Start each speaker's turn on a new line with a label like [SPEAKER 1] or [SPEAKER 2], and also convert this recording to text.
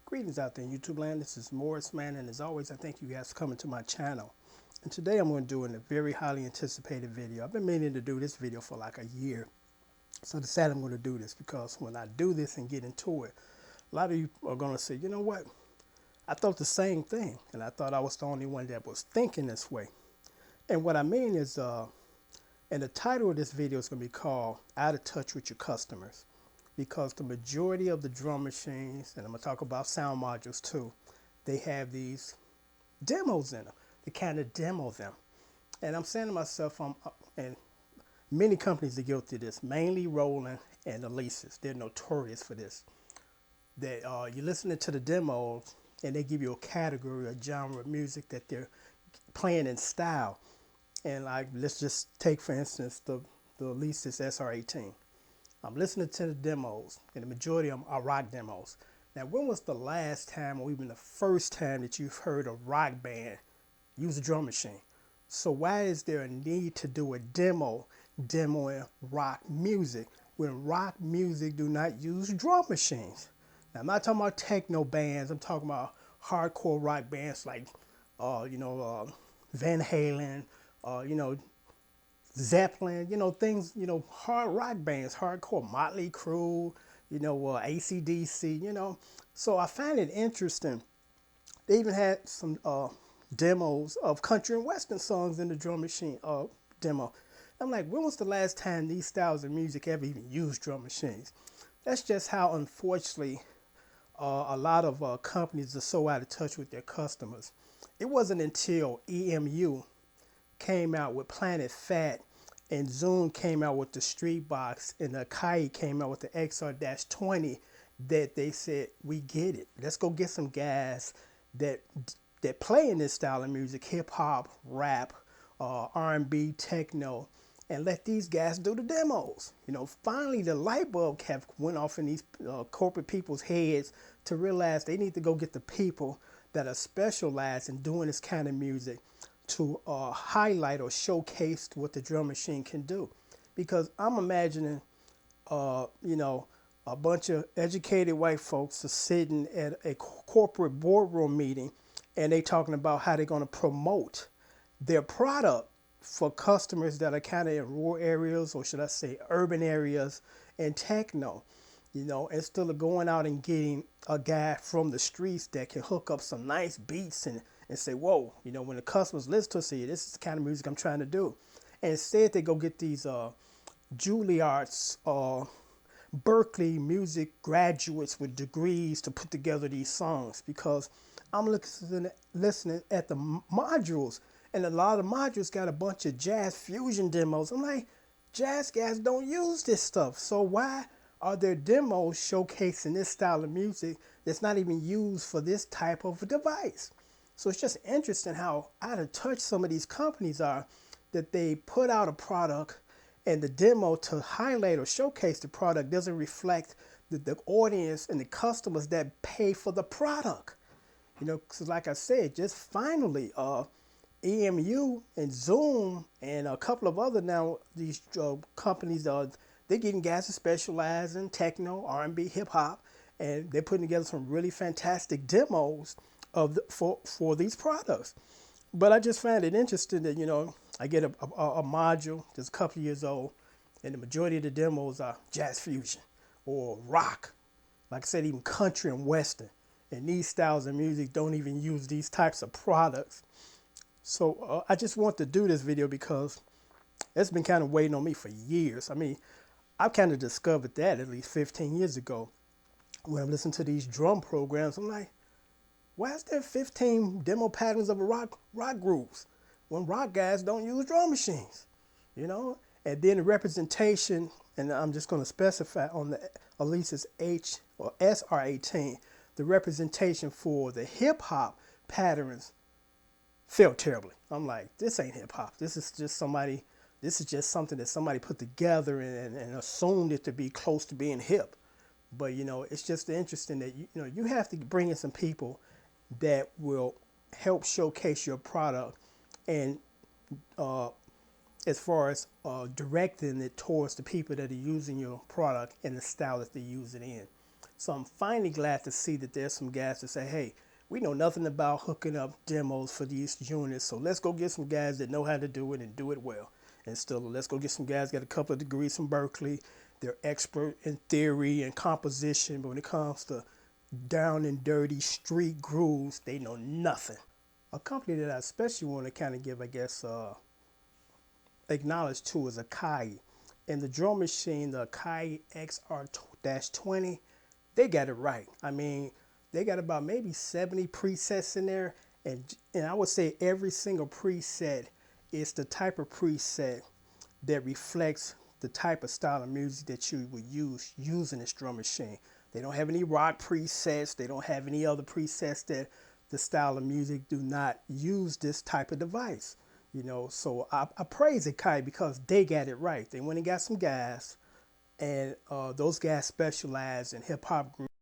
[SPEAKER 1] Greetings out there in YouTube land. This is Morris Man, and as always, I thank you guys for coming to my channel. And today I'm going to do a very highly anticipated video. I've been meaning to do this video for like a year. So I decided I'm going to do this because when I do this and get into it, a lot of you are going to say, you know what? I thought the same thing, and I thought I was the only one that was thinking this way. And what I mean is, and the title of this video is going to be called Out of Touch with Your Customers, because the majority of the drum machines, and I'm going to talk about sound modules too, they have these demos in them. They kind of demo them. And I'm saying to myself, and many companies are guilty of this, mainly Roland and Alesis. They're notorious for this. That you're listening to the demos and they give you a category, a genre of music that they're playing in style. And like, let's just take, for instance, the Alesis SR18. I'm listening to the demos, and the majority of them are rock demos. Now, when was the last time, or even the first time, that you've heard a rock band use a drum machine? So why is there a need to do a demoing rock music when rock music do not use drum machines? Now, I'm not talking about techno bands. I'm talking about hardcore rock bands like, Van Halen, Zeppelin, things, hard rock bands, hardcore, Motley Crue, AC/DC, So I find it interesting. They even had some demos of country and western songs in the drum machine demo. I'm like, when was the last time these styles of music ever even used drum machines? That's just how, unfortunately, a lot of companies are so out of touch with their customers. It wasn't until EMU came out with Planet Fat, and Zoom came out with the Street Box, and Akai came out with the XR-20, that they said, we get it. Let's go get some guys that play in this style of music, hip hop, rap, R&B, techno, and let these guys do the demos. Finally the light bulb have went off in these corporate people's heads to realize they need to go get the people that are specialized in doing this kind of music to highlight or showcase what the drum machine can do. Because I'm imagining, a bunch of educated white folks are sitting at a corporate boardroom meeting, and they talking about how they're going to promote their product for customers that are kind of in rural areas, or should I say urban areas, and techno. Instead of going out and getting a guy from the streets that can hook up some nice beats and say, whoa, when the customers listen to us, say, this is the kind of music I'm trying to do. And instead they go get these Juilliard's, Berkeley music graduates with degrees to put together these songs, because I'm listening at the modules, and a lot of modules got a bunch of jazz fusion demos. I'm like, jazz guys don't use this stuff. So why are there demos showcasing this style of music that's not even used for this type of a device? So it's just interesting how out of touch some of these companies are, that they put out a product and the demo to highlight or showcase the product doesn't reflect the audience and the customers that pay for the product. Because like I said, just finally, EMU and Zoom and a couple of other now, these companies, they're getting guys to specialize in techno, R&B, hip hop, and they're putting together some really fantastic demos for these products. But I just find it interesting that, I get a module that's a couple of years old, and the majority of the demos are jazz fusion or rock. Like I said, even country and western. And these styles of music don't even use these types of products. So I just want to do this video because it's been kind of waiting on me for years. I mean, I've kind of discovered that at least 15 years ago. When I'm listening to these drum programs, I'm like, why is there 15 demo patterns of a rock grooves when rock guys don't use drum machines? And then the representation, and I'm just going to specify on the Alesis H or SR18, the representation for the hip hop patterns felt terribly. I'm like, this ain't hip hop. This is just something that somebody put together and assumed it to be close to being hip. But it's just interesting that you have to bring in some people that will help showcase your product, and as far as directing it towards the people that are using your product and the style that they use it in. So I'm finally glad to see that there's some guys that say, hey, we know nothing about hooking up demos for these units, so let's go get some guys that know how to do it and do it well. And still, let's go get some guys got a couple of degrees from Berkeley. They're expert in theory and composition, but when it comes to down and dirty street grooves, they know nothing. A company that I especially want to kind of give, I guess, acknowledge to is Akai. And the drum machine, the Akai XR-20, they got it right. I mean, they got about maybe 70 presets in there, and I would say every single preset is the type of preset that reflects the type of style of music that you would use using this drum machine. They don't have any rock presets. They don't have any other presets that the style of music do not use this type of device. So I praise Akai because they got it right. They went and got some guys, and those guys specialize in hip hop groups